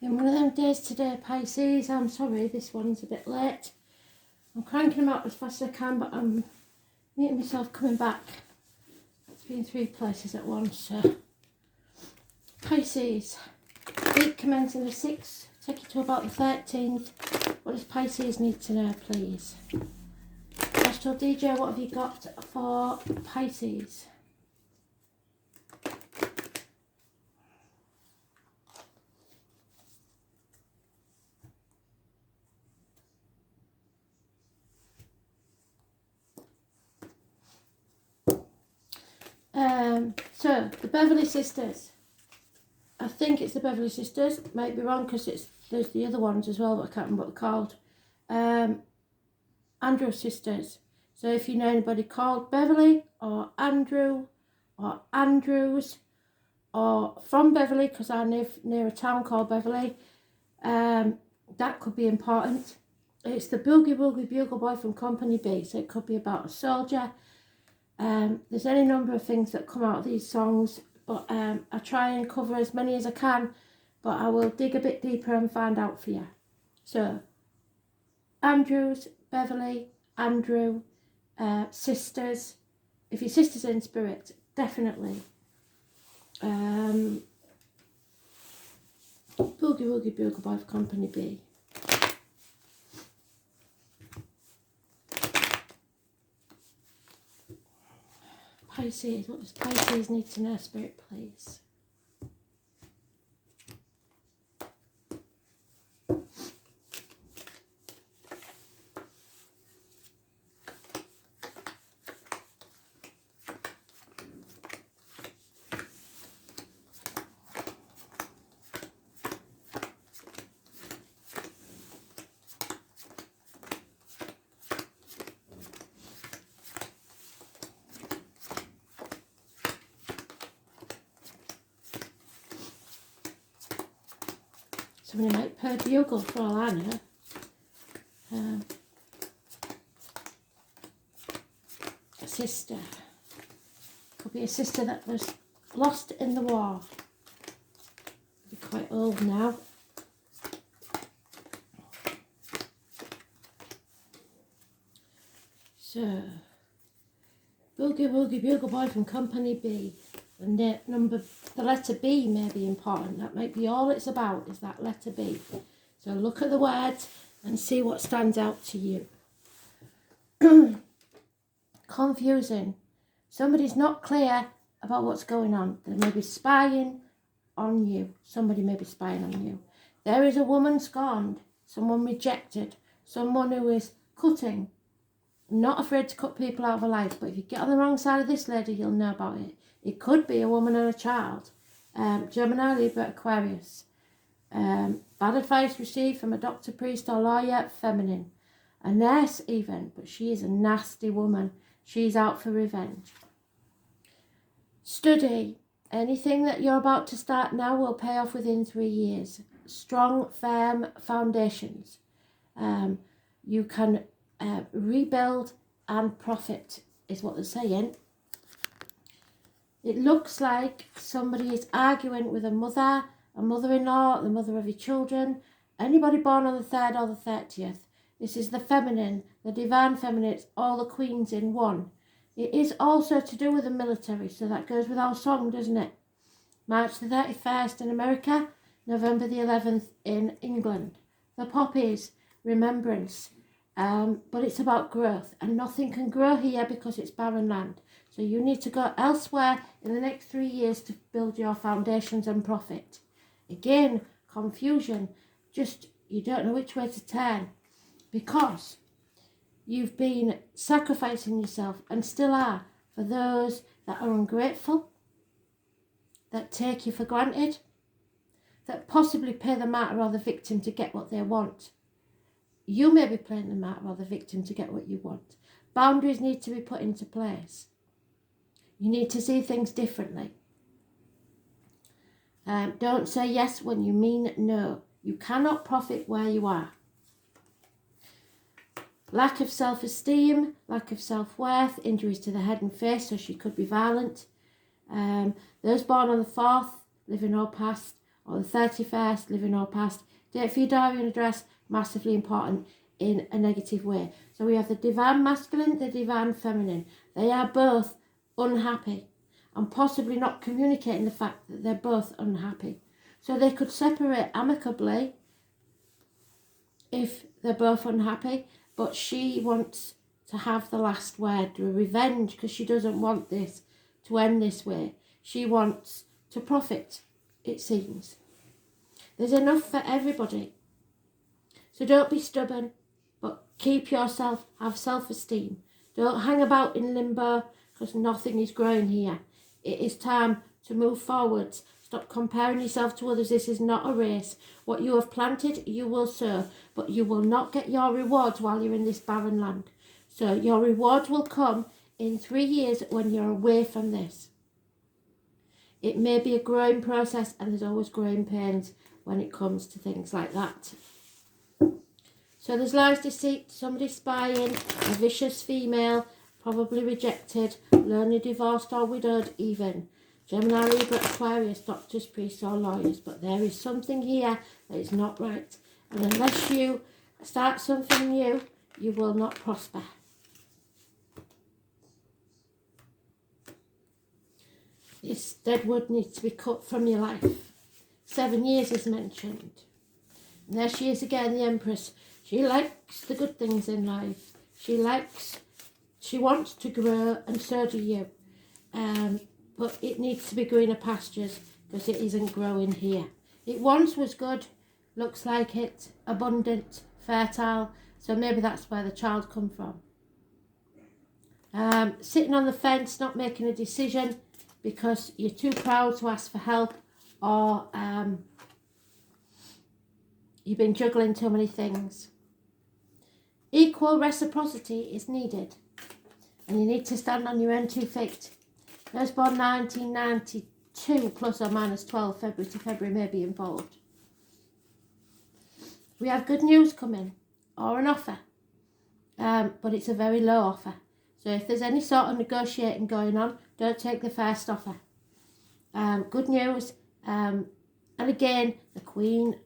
In one of them days today, Pisces, I'm sorry, this one's a bit late. I'm cranking them out as fast as I can, but I'm meeting myself coming back. It's been 3 places at once, so. Pisces, week commencing the 6th, take you to about the 13th. What does Pisces need to know, please? Astral DJ, what have you got for Pisces? So, the Beverly Sisters. I think it's the Beverly Sisters. Might be wrong because there's the other ones as well, but I can't remember what they're called. Andrew Sisters. So if you know anybody called Beverly or Andrew or Andrews or from Beverly, because I live near a town called Beverly, that could be important. It's the Boogie Woogie Bugle Boy from Company B, so it could be about a soldier. There's any number of things that come out of these songs, but I try and cover as many as I can, but I will dig a bit deeper and find out for you. So, Andrews, Beverly, Andrew, sisters. If your sister's in spirit, definitely. Boogie Woogie Bugle Boy for Company B. Pisces, what does Pisces need to know, Spirit, please? Somebody might play a bugle for all I know. A sister. Could be a sister that was lost in the war. Be quite old now. So, Boogie Woogie Bugle Boy from Company B. And the letter B may be important. That might be all it's about, is that letter B. So look at the words and see what stands out to you. Confusing. Somebody's not clear about what's going on. They may be spying on you. Somebody may be spying on you. There is a woman scorned, someone rejected, someone who is cutting. Not afraid to cut people out of her life, but if you get on the wrong side of this lady, you'll know about it. It could be a woman and a child. Gemini, Libra, Aquarius. Bad advice received from a doctor, priest or lawyer, feminine. A nurse even, but she is a nasty woman. She's out for revenge. Study. Anything that you're about to start now will pay off within 3 years. Strong, firm foundations. You can rebuild and profit, is what they're saying. It looks like somebody is arguing with a mother-in-law, the mother of your children, anybody born on the 3rd or the 30th. This is the feminine, the divine feminine, it's all the queens in one. It is also to do with the military, so that goes with our song, doesn't it? March the 31st in America, November the 11th in England. The poppies, remembrance, but it's about growth, and nothing can grow here because it's barren land. So you need to go elsewhere in the next 3 years to build your foundations and profit. Again, confusion. Just, you don't know which way to turn. Because you've been sacrificing yourself, and still are, for those that are ungrateful, that take you for granted, that possibly pay the martyr or the victim to get what they want. You may be playing the martyr or the victim to get what you want. Boundaries need to be put into place. You need to see things differently. Don't say yes when you mean no. You cannot profit where you are. Lack of self-esteem, lack of self-worth, injuries to the head and face, so she could be violent. Those born on the 4th, living or past, or the 31st, living or past. Date for your diary and address, massively important in a negative way. So we have the divine masculine, the divine feminine. They are both unhappy and possibly not communicating the fact that they're both unhappy. So they could separate amicably if they're both unhappy, but she wants to have the last word, revenge, because she doesn't want this to end this way. She wants to profit, it seems. There's enough for everybody. So don't be stubborn, but keep yourself, have self-esteem. Don't hang about in limbo, because nothing is growing here. It is time to move forwards. Stop comparing yourself to others. This is not a race. What you have planted, you will sow, but you will not get your rewards while you're in this barren land. So your reward will come in 3 years when you're away from this. It may be a growing process, and there's always growing pains when it comes to things like that. So there's lies, deceit, somebody spying, a vicious female, probably rejected, lonely, divorced or widowed even. Gemini, Libra, Aquarius, doctors, priests or lawyers. But there is something here that is not right. And unless you start something new, you will not prosper. This dead wood needs to be cut from your life. 7 years is mentioned. And there she is again, the Empress. She likes the good things in life. She wants to grow, and so do you. But it needs to be greener pastures, because it isn't growing here. It once was good, looks like it, abundant, fertile, so maybe that's where the child come from. Sitting on the fence, not making a decision because you're too proud to ask for help, or you've been juggling too many things. Equal reciprocity is needed, and you need to stand on your own 2 feet. Those born 1992 plus or minus 12 February to February may be involved. We have good news coming, or an offer, but it's a very low offer. So if there's any sort of negotiating going on, don't take the first offer. Good news, and again, the Queen,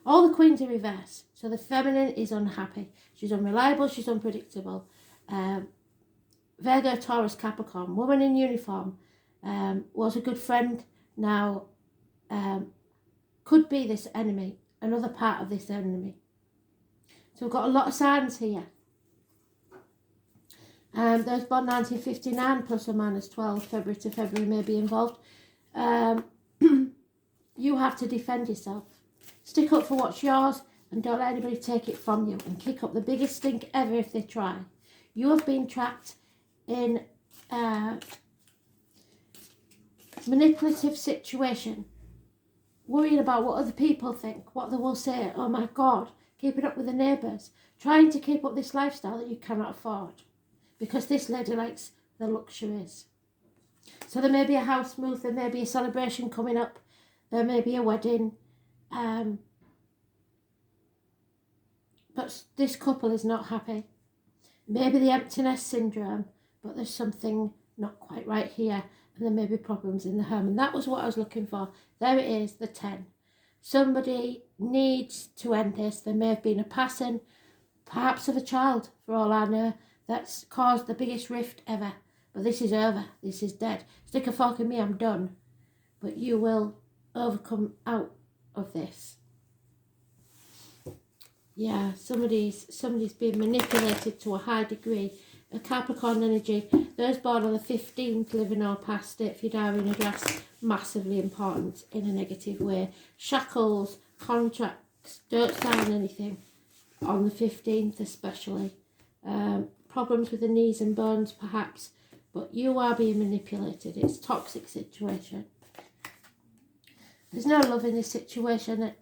all the queens are reverse. So the feminine is unhappy. She's unreliable, she's unpredictable. Virgo, Taurus, Capricorn, woman in uniform, was a good friend, now could be this enemy, another part of this enemy. So we've got a lot of signs here. Those born 1959 plus or minus 12 February to February may be involved. You have to defend yourself. Stick up for what's yours and don't let anybody take it from you, and kick up the biggest stink ever if they try. You have been trapped in a manipulative situation, worrying about what other people think, what they will say. Oh my God, keeping up with the neighbours, trying to keep up this lifestyle that you cannot afford, because this lady likes the luxuries. So there may be a house move, there may be a celebration coming up, there may be a wedding, but this couple is not happy. Maybe the empty nest syndrome, but there's something not quite right here, and there may be problems in the home. And that was what I was looking for. There it is, the 10. Somebody needs to end this. There may have been a passing, perhaps of a child, for all I know, that's caused the biggest rift ever. But this is over. This is dead. Stick a fork in me, I'm done. But you will overcome out of this. Yeah, somebody's being manipulated to a high degree. A Capricorn energy. Those born on the 15th, living or past it, if your diary and address, massively important in a negative way. Shackles, contracts, don't sign anything on the 15th especially. Problems with the knees and bones perhaps, but you are being manipulated. It's a toxic situation. There's no love in this situation.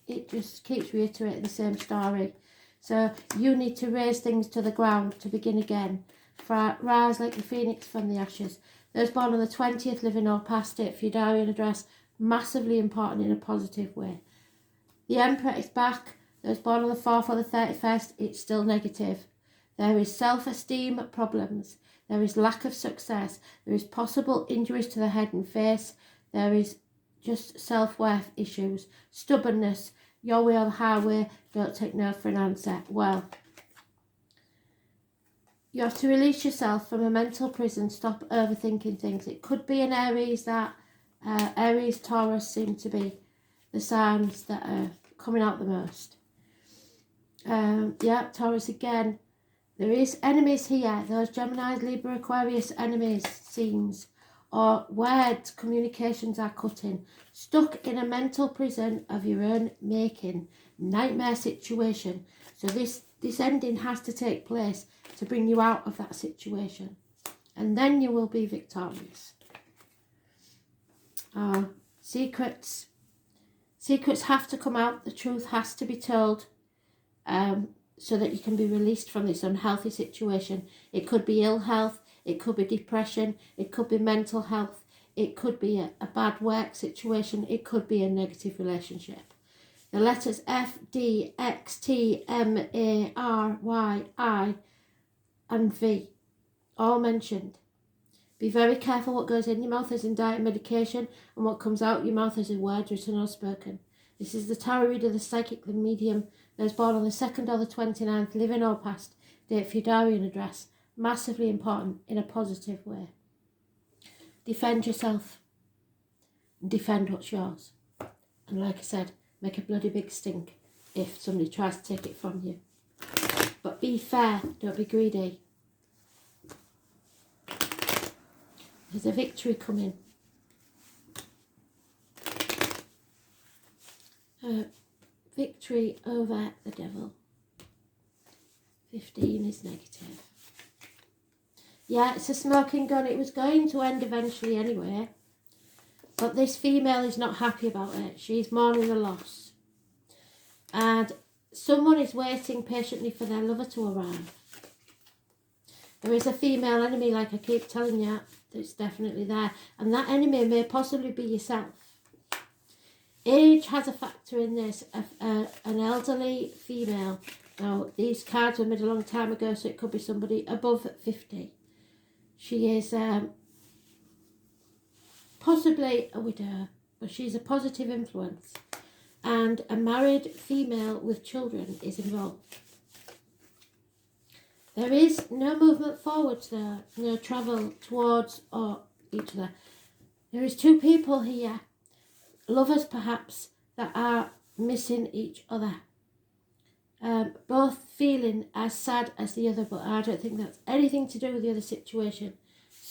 It just keeps reiterating the same story. So you need to raise things to the ground to begin again. Rise like the phoenix from the ashes. Those born on the 20th, living or past it, for your diary and address, massively important in a positive way. The Emperor is back. Those born on the 4th or the 31st, it's still negative. There is self-esteem problems. There is lack of success. There is possible injuries to the head and face. There is just self-worth issues, stubbornness, your way or the highway, don't take no for an answer. Well, you have to release yourself from a mental prison, stop overthinking things. It could be an Aries that, Aries, Taurus seem to be the signs that are coming out the most. Yeah, Taurus again. There is enemies here, those Gemini, Libra, Aquarius enemies, seems, or words, communications are cutting, stuck in a mental prison of your own making, nightmare situation. So this ending has to take place to bring you out of that situation, and then you will be victorious. Secrets have to come out, the truth has to be told, so that you can be released from this unhealthy situation. It could be ill health, it could be depression, it could be mental health, it could be a bad work situation, it could be a negative relationship. The letters F, D, X, T, M, A, R, Y, I and V, all mentioned. Be very careful what goes in your mouth as in diet and medication, and what comes out your mouth as a word written or spoken. This is the tarot reader, the psychic, the medium, those born on the 2nd or the 29th, living or past, date for your diary and address. Massively important in a positive way. Defend yourself. Defend what's yours. And like I said, make a bloody big stink if somebody tries to take it from you. But be fair, don't be greedy. There's a victory coming. Victory over the devil. 15 is negative. Yeah, it's a smoking gun. It was going to end eventually anyway. But this female is not happy about it. She's mourning the loss. And someone is waiting patiently for their lover to arrive. There is a female enemy, like I keep telling you, that's definitely there. And that enemy may possibly be yourself. Age has a factor in this. An elderly female. Now, these cards were made a long time ago, so it could be somebody above 50. She is possibly a widow, but she's a positive influence. And a married female with children is involved. There is no movement forwards there, no travel towards or each other. There is two people here, lovers perhaps, that are missing each other. Both feeling as sad as the other, but I don't think that's anything to do with the other situation.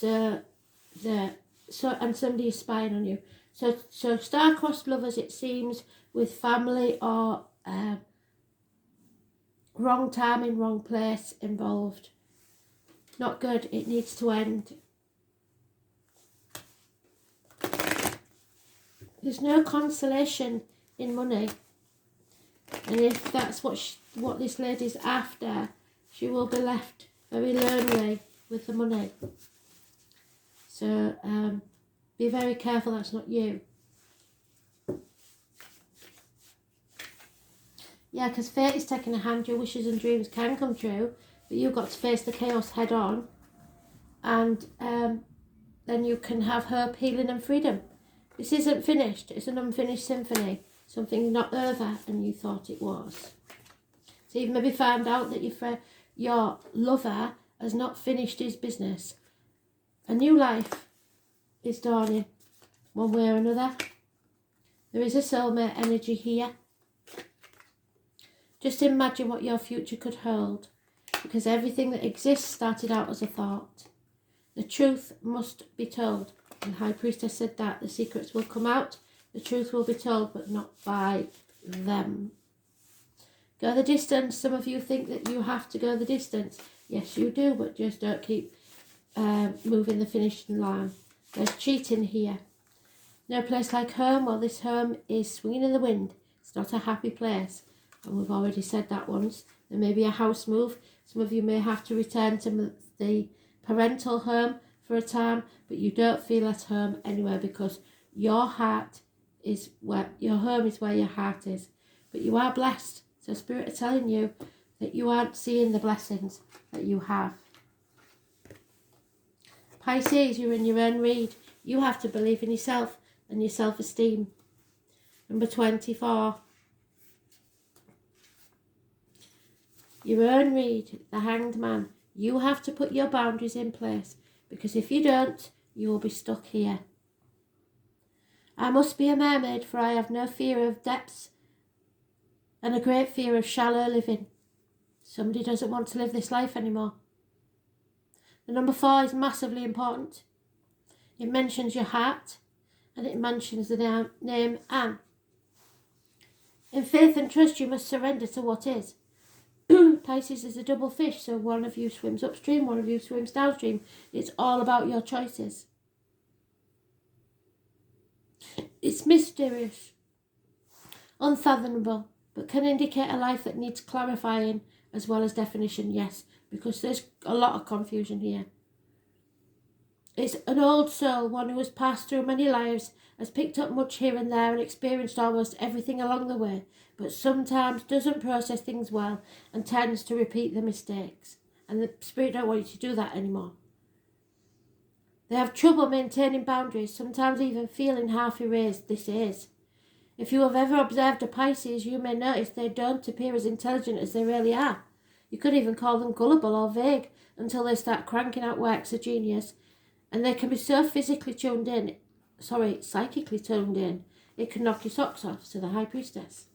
And somebody is spying on you. So star-crossed lovers, it seems, with family or wrong timing, wrong place involved. Not good. It needs to end. There's no consolation in money. And if that's what this lady's after, she will be left very lonely with the money. So be very careful that's not you. Yeah, because fate is taking a hand. Your wishes and dreams can come true, but you've got to face the chaos head on. And then you can have hope, healing and freedom. This isn't finished. It's an unfinished symphony. Something not over and you thought it was. So you've maybe found out that your lover has not finished his business. A new life is dawning, one way or another. There is a soulmate energy here. Just imagine what your future could hold, because everything that exists started out as a thought. The truth must be told. And High Priestess said that the secrets will come out, the truth will be told, but not by them. Go the distance. Some of you think that you have to go the distance. Yes, you do, but just don't keep moving the finishing line. There's cheating here. No place like home. Well, this home is swinging in the wind. It's not a happy place. And we've already said that once. There may be a house move. Some of you may have to return to the parental home for a time, but you don't feel at home anywhere because your heart is where, your home is where your heart is. But you are blessed. So Spirit are telling you that you aren't seeing the blessings that you have. Pisces, you're in your own read. You have to believe in yourself. and your self-esteem. Number 24. Your own read, the Hanged Man. You have to put your boundaries in place, because if you don't, you will be stuck here. I must be a mermaid, for I have no fear of depths and a great fear of shallow living. Somebody doesn't want to live this life anymore. The number 4 is massively important. It mentions your heart, and it mentions the name Anne. In faith and trust, you must surrender to what is. Pisces is a double fish, so one of you swims upstream, one of you swims downstream. It's all about your choices. It's mysterious, unfathomable, but can indicate a life that needs clarifying as well as definition, yes, because there's a lot of confusion here. It's an old soul, one who has passed through many lives, has picked up much here and there and experienced almost everything along the way, but sometimes doesn't process things well and tends to repeat the mistakes. And the spirit don't want you to do that anymore. They have trouble maintaining boundaries, sometimes even feeling half erased. This is. If you have ever observed a Pisces, you may notice they don't appear as intelligent as they really are. You could even call them gullible or vague until they start cranking out works of genius. And they can be so psychically tuned in, it can knock your socks off, to the High Priestess.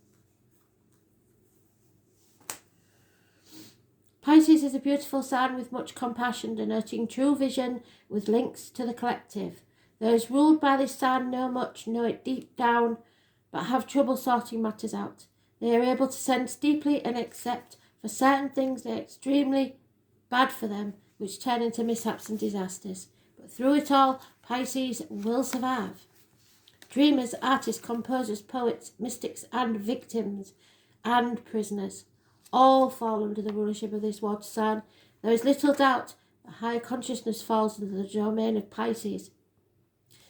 Pisces is a beautiful sign with much compassion, denoting true vision with links to the collective. Those ruled by this sign know it deep down, but have trouble sorting matters out. They are able to sense deeply and accept for certain things they're extremely bad for them, which turn into mishaps and disasters. But through it all, Pisces will survive. Dreamers, artists, composers, poets, mystics, and victims, and prisoners all fall under the rulership of this water sign. There is little doubt that higher consciousness falls into the domain of Pisces.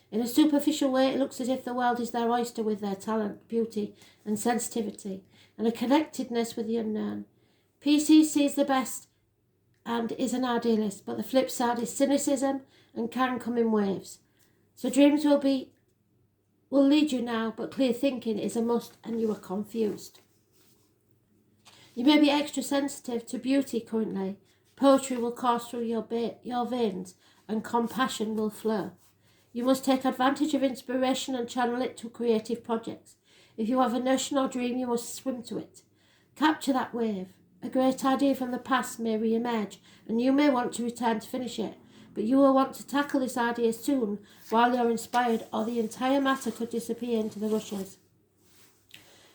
In a superficial way, it looks as if the world is their oyster with their talent, beauty, and sensitivity, and a connectedness with the unknown. Pisces sees the best and is an idealist, but the flip side is cynicism and can come in waves. So dreams will lead you now, but clear thinking is a must, and you are confused. You may be extra sensitive to beauty currently. Poetry will course through your veins, and compassion will flow. You must take advantage of inspiration and channel it to creative projects. If you have a notion or dream, you must swim to it. Capture that wave. A great idea from the past may re-emerge, and you may want to return to finish it, but you will want to tackle this idea soon while you're inspired, or the entire matter could disappear into the rushes.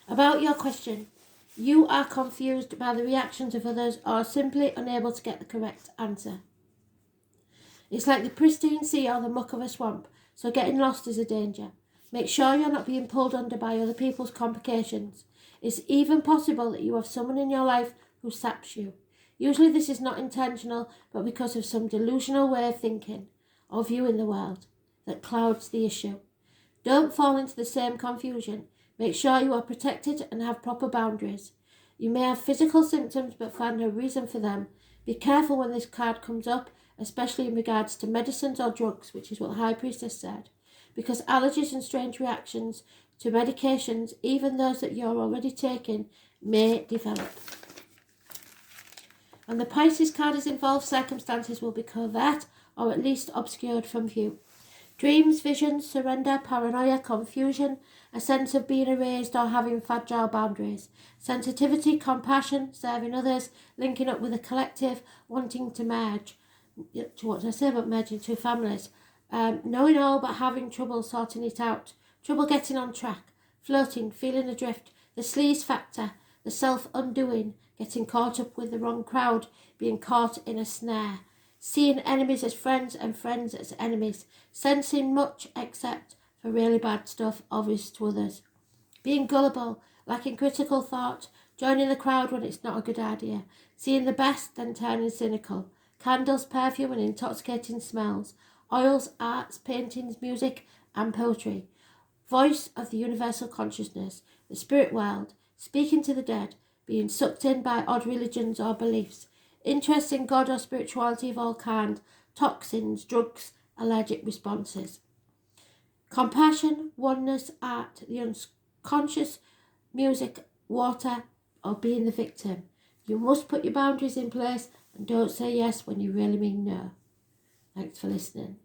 About your question, you are confused by the reactions of others or simply unable to get the correct answer. It's like the pristine sea or the muck of a swamp, so getting lost is a danger. Make sure you're not being pulled under by other people's complications. It's even possible that you have someone in your life who saps you. Usually this is not intentional, but because of some delusional way of thinking or viewing the world that clouds the issue. Don't fall into the same confusion. Make sure you are protected and have proper boundaries. You may have physical symptoms but find no reason for them. Be careful when this card comes up, especially in regards to medicines or drugs, which is what the High Priestess said, because allergies and strange reactions to medications, even those that you're already taking, may develop. When the Pisces card is involved, circumstances will be covert or at least obscured from view. Dreams, visions, surrender, paranoia, confusion, a sense of being erased or having fragile boundaries. Sensitivity, compassion, serving others, linking up with a collective, wanting to merge. Merge into families. Knowing all but having trouble sorting it out. Trouble getting on track. Floating, feeling adrift. The sleaze factor. The self-undoing. Getting caught up with the wrong crowd. Being caught in a snare. Seeing enemies as friends and friends as enemies. Sensing much except for really bad stuff obvious to others. Being gullible. Lacking critical thought. Joining the crowd when it's not a good idea. Seeing the best then turning cynical. Candles, perfume and intoxicating smells. Oils, arts, paintings, music and poetry. Voice of the universal consciousness. The spirit world. Speaking to the dead. Being sucked in by odd religions or beliefs. Interest in God or spirituality of all kind. Toxins, drugs, allergic responses. Compassion, oneness, art, the unconscious, music, water, or being the victim. You must put your boundaries in place and don't say yes when you really mean no. Thanks for listening.